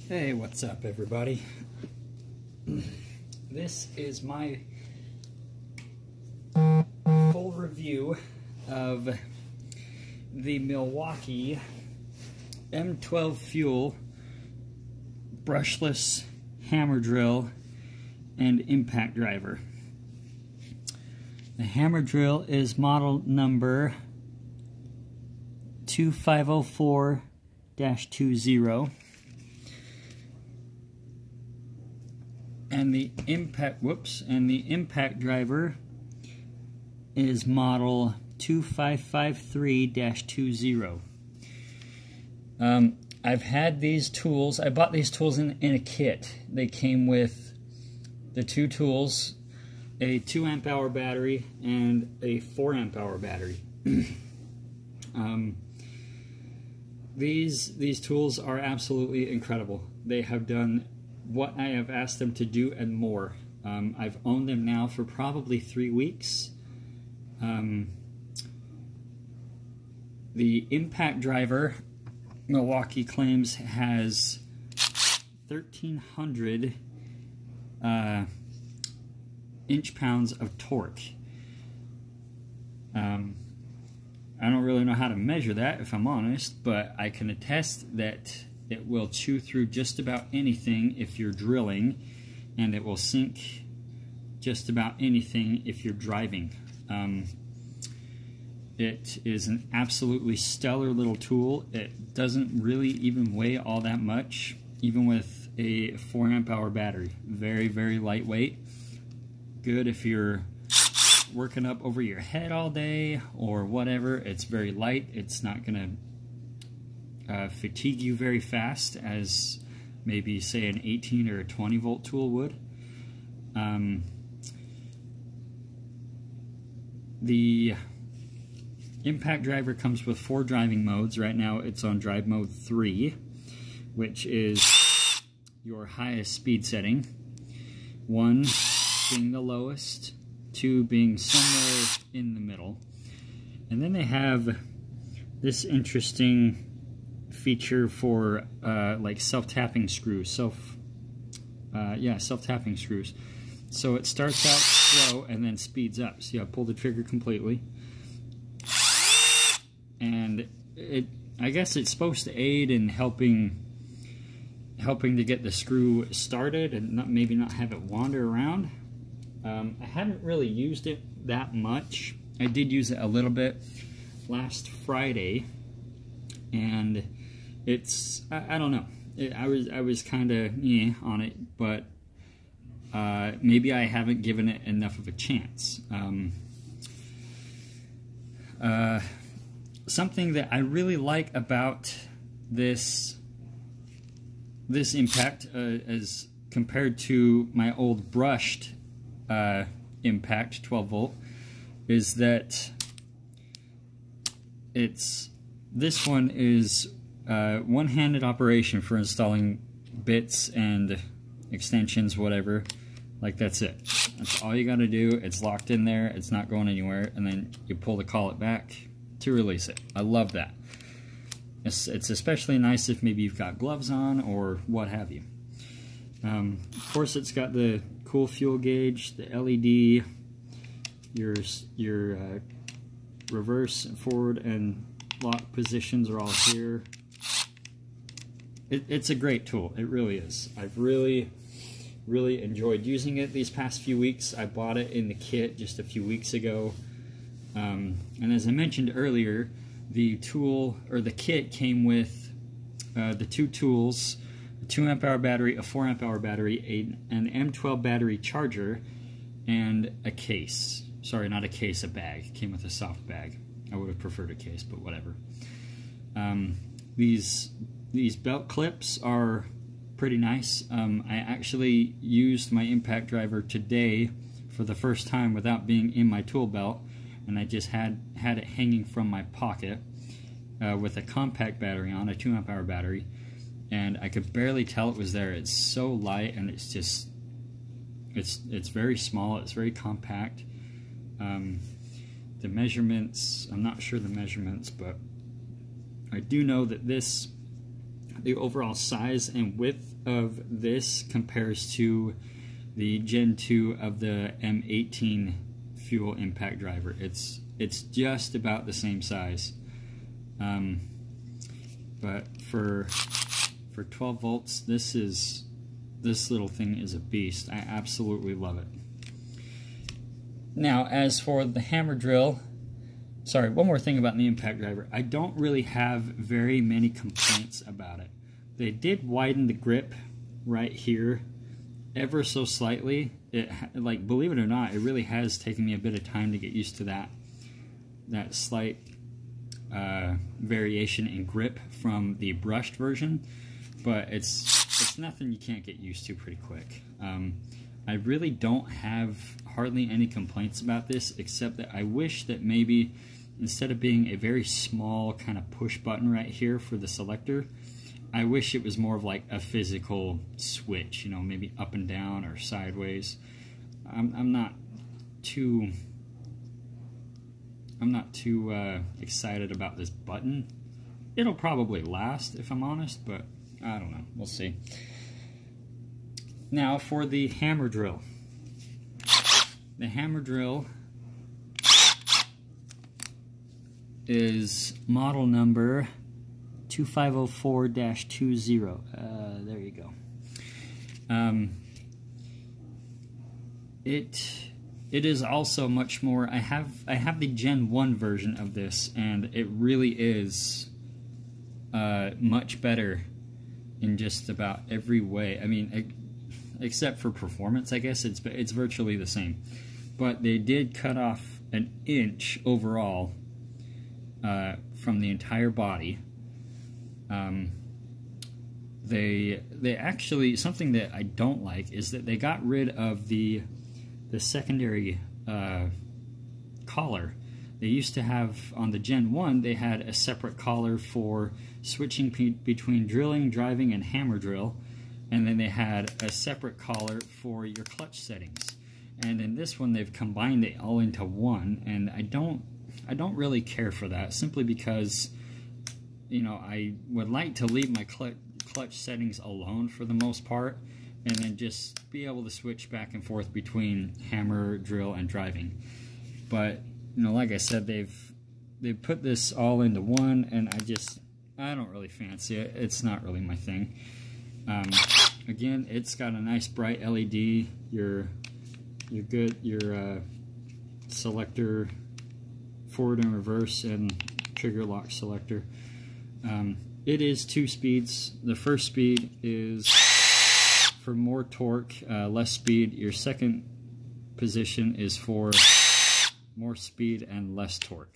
Hey, what's up everybody? This is my full review of the Milwaukee M12 fuel brushless hammer drill and impact driver. The hammer drill is model number 2504-20. And the impact driver is model 2553-20. I've had these tools. I bought these tools in a kit. They came with the two tools, a 2 amp hour battery and a 4 amp hour battery. These tools are absolutely incredible. They have done what I have asked them to do and more. I've owned them now for probably 3 weeks. The impact driver, Milwaukee claims, has 1,300 inch-pounds of torque. I don't really know how to measure that, if I'm honest, but I can attest that it will chew through just about anything if you're drilling, and it will sink just about anything if you're driving. It is an absolutely stellar little tool. It doesn't really even weigh all that much, even with a 4 amp hour battery. Very, very lightweight. Good if you're working up over your head all day or whatever. It's very light. It's not gonna fatigue you very fast as maybe say an 18 or a 20 volt tool would. The impact driver comes with 4 driving modes. Right now it's on drive mode 3, which is your highest speed setting. 1 being the lowest, 2 being somewhere in the middle. And then they have this interesting feature for like self-tapping screws. Self-tapping screws. So it starts out slow and then speeds up. So you pull the trigger completely. And I guess it's supposed to aid in helping to get the screw started and maybe not have it wander around. I haven't really used it that much. I did use it a little bit last Friday, and it's I don't know. I was kind of on it, but maybe I haven't given it enough of a chance. Something that I really like about this impact, as compared to my old brushed impact 12 volt, is that this one is one-handed operation for installing bits and extensions, whatever. Like, that's it. That's all you got to do. It's locked in there. It's not going anywhere. And then you pull the collet back to release it. I love that. It's especially nice if maybe you've got gloves on or what have you. Of course, it's got the cool fuel gauge, the LED, your reverse, forward, and lock positions are all here. It's a great tool. It really is. I've really enjoyed using it these past few weeks. I bought it in the kit just a few weeks ago. And as I mentioned earlier, the kit came with the 2 tools, a 2 amp hour battery, a 4 amp hour battery, an M12 battery charger, and a case. Sorry, not a case, a bag. It came with a soft bag. I would have preferred a case, but whatever. These belt clips are pretty nice. I actually used my impact driver today for the first time without being in my tool belt, and I just had it hanging from my pocket with a compact battery on, a 2 amp hour battery, and I could barely tell it was there. It's so light, and it's just it's very small. It's very compact. The measurements, I'm not sure the measurements, but I do know that this the overall size and width of this compares to the Gen 2 of the M18 fuel impact driver. It's just about the same size. But for 12 volts, this little thing is a beast. I absolutely love it. Now, as for the hammer drill, sorry, one more thing about the impact driver. I don't really have very many complaints about it. They did widen the grip right here ever so slightly. Like, believe it or not, it really has taken me a bit of time to get used to that slight variation in grip from the brushed version, but it's nothing you can't get used to pretty quick. I really don't have hardly any complaints about this, except that I wish that maybe instead of being a very small kind of push button right here for the selector, I wish it was more of like a physical switch, you know, maybe up and down or sideways. I'm not too excited about this button. It'll probably last, if I'm honest, but I don't know. We'll see. Now for the hammer drill. The hammer drill is model number 2504-20. There you go. It is also much more. I have the Gen 1 version of this, and it really is much better in just about every way. I mean, except for performance, I guess it's virtually the same. But they did cut off an inch overall from the entire body. They actually, something that I don't like is that they got rid of the secondary collar. They used to have, on the Gen 1, they had a separate collar for switching between drilling, driving, and hammer drill, and then they had a separate collar for your clutch settings. And in this one, they've combined it all into one, and I don't really care for that, simply because, you know, I would like to leave my clutch settings alone for the most part, and then just be able to switch back and forth between hammer, drill, and driving. But, you know, like I said, they've put this all into one, and I don't really fancy it. It's not really my thing. Again, it's got a nice bright LED. Your selector, forward and reverse, and trigger lock selector. It is 2 speeds. The first speed is for more torque, less speed. Your second position is for more speed and less torque.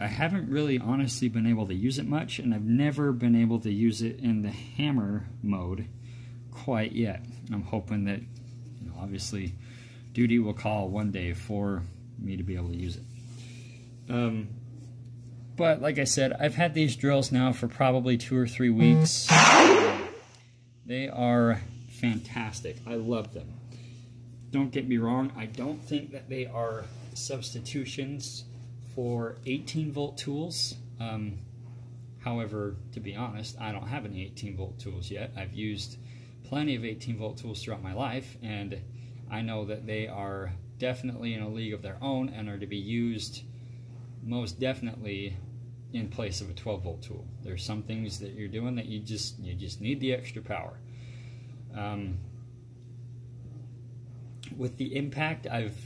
I haven't really honestly been able to use it much, and I've never been able to use it in the hammer mode quite yet. I'm hoping that, you know, obviously duty will call one day for me to be able to use it. But like I said, I've had these drills now for probably 2 or 3 weeks. They are fantastic. I love them. Don't get me wrong, I don't think that they are substitutions for 18-volt tools. However, to be honest, I don't have any 18-volt tools yet. I've used plenty of 18-volt tools throughout my life, and I know that they are definitely in a league of their own and are to be used most definitely in place of a 12-volt tool. There's some things that you're doing that you just need the extra power. With the impact, I've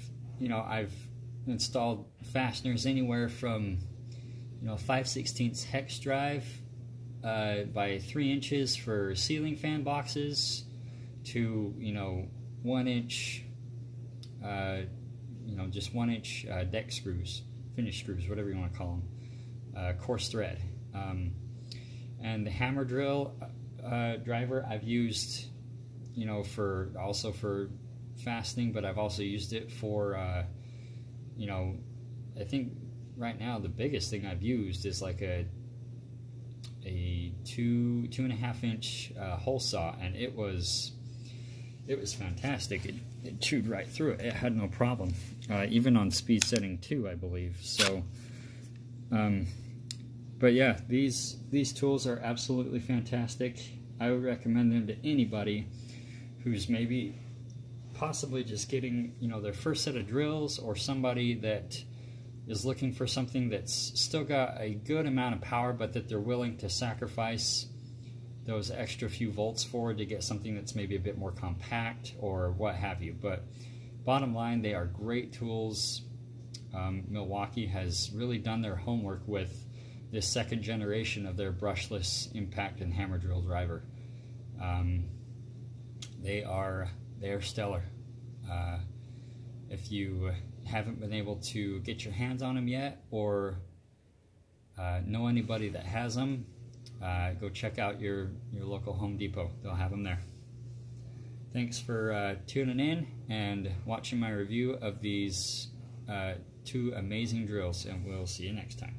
installed fasteners anywhere from 5/16 hex drive by 3 inches for ceiling fan boxes to 1 inch, just 1 inch deck screws, finish screws, whatever you want to call them, coarse thread. And the hammer drill driver I've used, also for fastening, but I've also used it for, I think right now the biggest thing I've used is like a 2.5 inch hole saw, and it was fantastic. It chewed right through it. It had no problem, even on speed setting 2, I believe. So, But yeah, these tools are absolutely fantastic. I would recommend them to anybody who's maybe possibly just getting, you know, their first set of drills, or somebody that is looking for something that's still got a good amount of power, but that they're willing to sacrifice those extra few volts for to get something that's maybe a bit more compact or what have you. But bottom line, they are great tools. Milwaukee has really done their homework with this second generation of their brushless impact and hammer drill driver. They are stellar. If you haven't been able to get your hands on them yet, or know anybody that has them, go check out your local Home Depot. They'll have them there. Thanks for tuning in and watching my review of these 2 amazing drills, and we'll see you next time.